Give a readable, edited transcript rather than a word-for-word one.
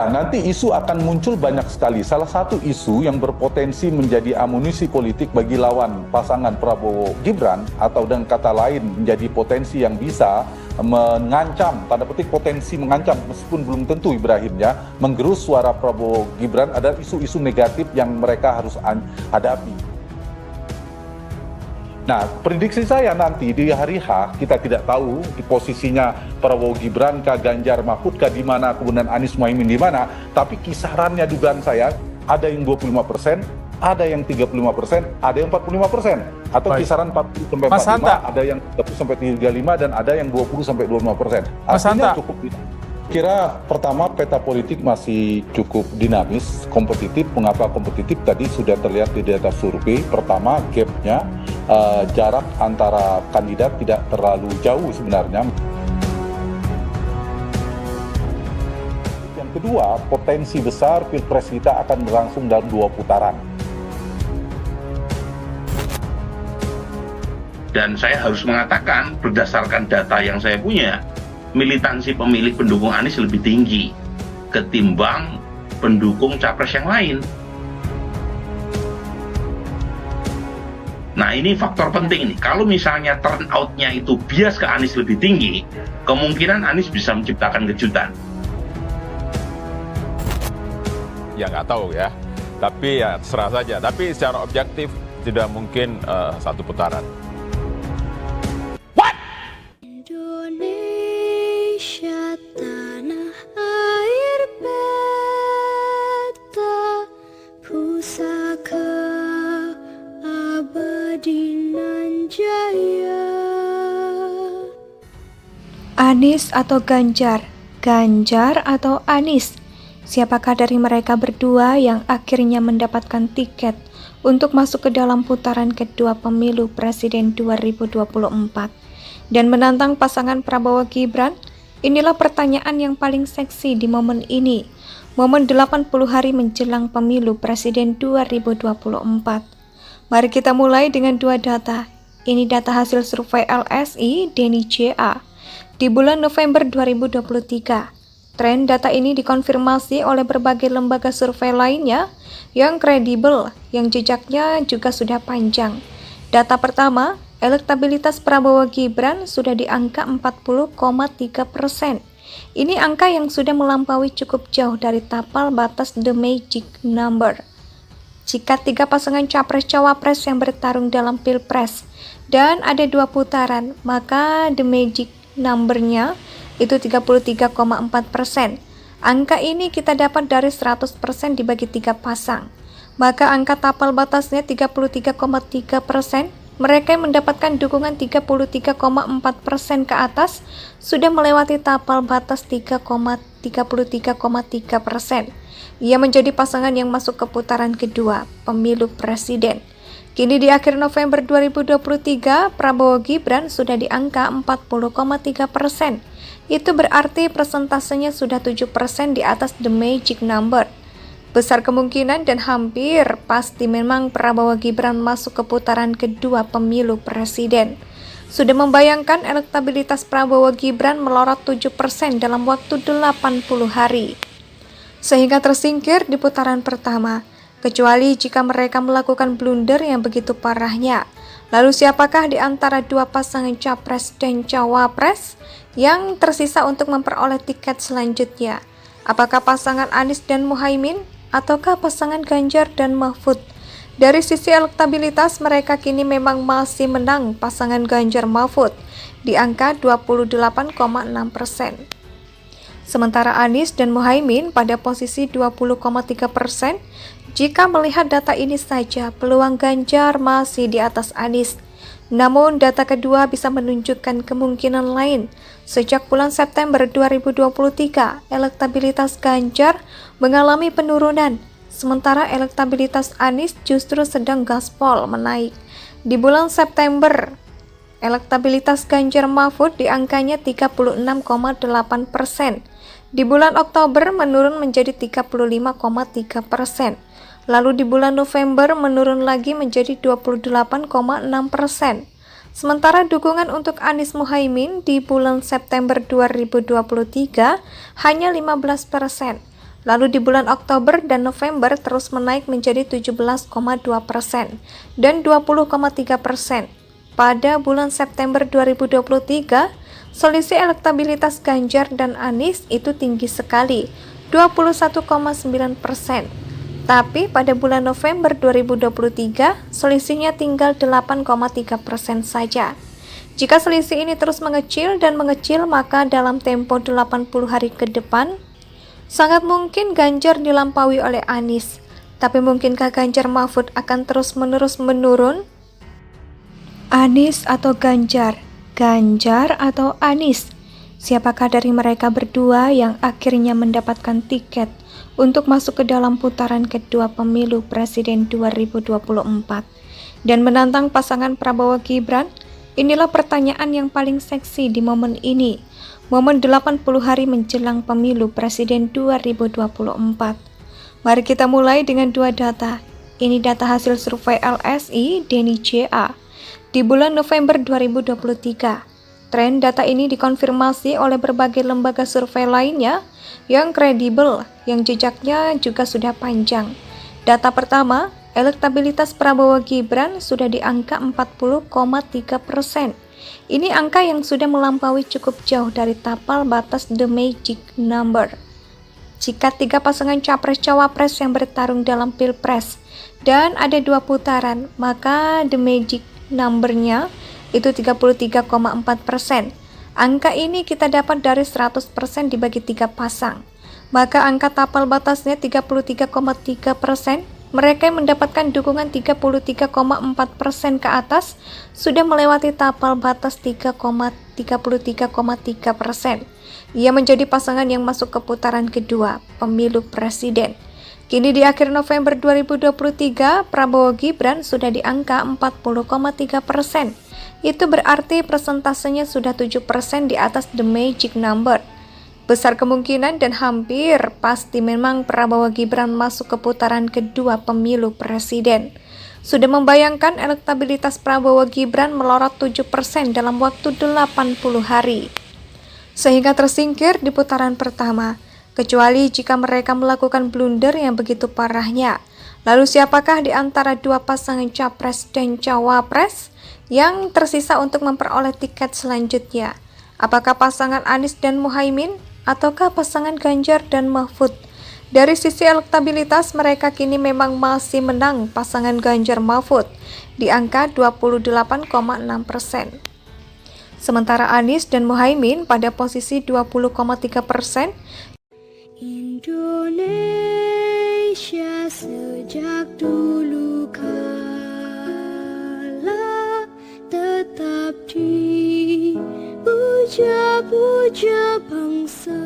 Nanti isu akan muncul banyak sekali. Salah satu isu yang berpotensi menjadi amunisi politik bagi lawan pasangan Prabowo Gibran, atau dengan kata lain menjadi potensi yang bisa mengancam, tanda petik potensi mengancam meskipun belum tentu berakhirnya, menggerus suara Prabowo Gibran, adalah isu-isu negatif yang mereka harus hadapi. Nah, prediksi saya nanti di hari H, kita tidak tahu di posisinya Prabowo Gibran kah, Ganjar Mahfud kah, di mana, kemudian Anies Muhaimin di mana, tapi kisarannya dugaan saya ada yang 25%, ada yang 35%, ada yang 45%, atau Baik. kisaran 40 sampai Mas 45, Hanta. ada yang 30 sampai 35, dan ada yang 20 sampai 25%. Mas Artinya Hanta. cukup. Kira pertama, peta politik masih cukup dinamis, kompetitif. Mengapa kompetitif? Tadi sudah terlihat di data survei. Pertama, gapnya, jarak antara kandidat tidak terlalu jauh sebenarnya. Yang kedua, potensi besar Pilpres kita akan berlangsung dalam 2 putaran. Dan saya harus mengatakan, berdasarkan data yang saya punya, militansi pemilih pendukung Anies lebih tinggi ketimbang pendukung capres yang lain. Nah, ini faktor penting nih. Kalau misalnya turnout-nya itu bias ke Anies lebih tinggi, kemungkinan Anies bisa menciptakan kejutan. Ya nggak tahu ya, tapi ya serah saja. Tapi secara objektif tidak mungkin 1 putaran. Indonesia tanah air beta, pusaka abadi nan jaya. Anies atau Ganjar? Ganjar atau Anies? Siapakah dari mereka berdua yang akhirnya mendapatkan tiket untuk masuk ke dalam putaran kedua pemilu presiden 2024 dan menantang pasangan Prabowo Gibran? Inilah pertanyaan yang paling seksi di momen ini, momen 80 hari menjelang pemilu presiden 2024. Mari kita mulai dengan 2 data. Ini data hasil survei LSI Denny JA di bulan November 2023. Tren data ini dikonfirmasi oleh berbagai lembaga survei lainnya yang kredibel, yang jejaknya juga sudah panjang. Data pertama, elektabilitas Prabowo Gibran sudah di angka 40,3%. Ini angka yang sudah melampaui cukup jauh dari tapal batas the magic number. Jika 3 pasangan capres-cawapres yang bertarung dalam pilpres dan ada 2 putaran, maka the magic number-nya itu 33,4%. Angka ini kita dapat dari 100% dibagi 3 pasang. Maka angka tapal batasnya 33,3%. Mereka yang mendapatkan dukungan 33,4% ke atas sudah melewati tapal batas 33,3%. Ia menjadi pasangan yang masuk ke putaran kedua, pemilu presiden. Kini di akhir November 2023, Prabowo Gibran sudah di angka 40,3%. Itu berarti persentasenya sudah 7% di atas the magic number. Besar kemungkinan dan hampir pasti memang Prabowo Gibran masuk ke putaran kedua pemilu presiden. Sudah membayangkan elektabilitas Prabowo Gibran melorot 7% dalam waktu 80 hari. Sehingga tersingkir di putaran pertama, kecuali jika mereka melakukan blunder yang begitu parahnya. Lalu siapakah di antara 2 pasangan capres dan cawapres yang tersisa untuk memperoleh tiket selanjutnya? Apakah pasangan Anies dan Muhaimin ataukah pasangan Ganjar dan Mahfud? Dari sisi elektabilitas mereka kini memang masih menang pasangan Ganjar Mahfud di angka 28,6%. Sementara Anies dan Muhaimin pada posisi 20,3%. Jika melihat data ini saja, peluang Ganjar masih di atas Anies. Namun data kedua bisa menunjukkan kemungkinan lain. Sejak bulan September 2023, elektabilitas Ganjar mengalami penurunan, sementara elektabilitas Anies justru sedang gaspol menaik. Di bulan September, elektabilitas Ganjar Mahfud di angkanya 36,8%. Di bulan Oktober menurun menjadi 35,3%. Lalu di bulan November menurun lagi menjadi 28,6%. Sementara dukungan untuk Anies Muhaimin di bulan September 2023 hanya 15%. Lalu di bulan Oktober dan November terus menaik menjadi 17,2% dan 20,3%. Pada bulan September 2023, selisih elektabilitas Ganjar dan Anies itu tinggi sekali, 21,9%. Tapi pada bulan November 2023, selisihnya tinggal 8,3% saja. Jika selisih ini terus mengecil dan mengecil, maka dalam tempo 80 hari ke depan, sangat mungkin Ganjar dilampaui oleh Anies. Tapi mungkinkah Ganjar Mahfud akan terus-menerus menurun? Anies atau Ganjar? Ganjar atau Anies? Siapakah dari mereka berdua yang akhirnya mendapatkan tiket untuk masuk ke dalam putaran kedua pemilu Presiden 2024 dan menantang pasangan Prabowo Gibran? Inilah pertanyaan yang paling seksi di momen ini, momen 80 hari menjelang pemilu Presiden 2024. Mari kita mulai dengan dua data. Ini data hasil survei LSI Denny JA di bulan November 2023. Tren data ini dikonfirmasi oleh berbagai lembaga survei lainnya yang kredibel, yang jejaknya juga sudah panjang. Data pertama, elektabilitas Prabowo Gibran sudah di angka 40,3%. Ini angka yang sudah melampaui cukup jauh dari tapal batas the magic number. Jika tiga pasangan capres-cawapres yang bertarung dalam pilpres dan ada dua putaran, maka the magic number-nya itu 33,4%. Angka ini kita dapat dari 100% dibagi tiga pasang. Maka angka tapal batasnya 33,3%. Mereka yang mendapatkan dukungan 33,4% ke atas sudah melewati tapal batas 33,3%. Ia menjadi pasangan yang masuk ke putaran kedua, pemilu presiden. Kini di akhir November 2023, Prabowo Gibran sudah di angka 40,3%. Itu berarti persentasenya sudah 7% di atas the magic number. Besar kemungkinan dan hampir pasti memang Prabowo Gibran masuk ke putaran kedua pemilu presiden. Sudah membayangkan elektabilitas Prabowo Gibran melorot 7% dalam waktu 80 hari. Sehingga tersingkir di putaran pertama, kecuali jika mereka melakukan blunder yang begitu parahnya. Lalu siapakah di antara dua pasangan capres dan cawapres yang tersisa untuk memperoleh tiket selanjutnya? Apakah pasangan Anies dan Muhaimin? Ataukah pasangan Ganjar dan Mahfud? Dari sisi elektabilitas mereka kini memang masih menang pasangan Ganjar Mahfud di angka 28,6%. Sementara Anies dan Muhaimin pada posisi 20,3%. Indonesia sejak dulu kala tetap dipuja-puja bangsa.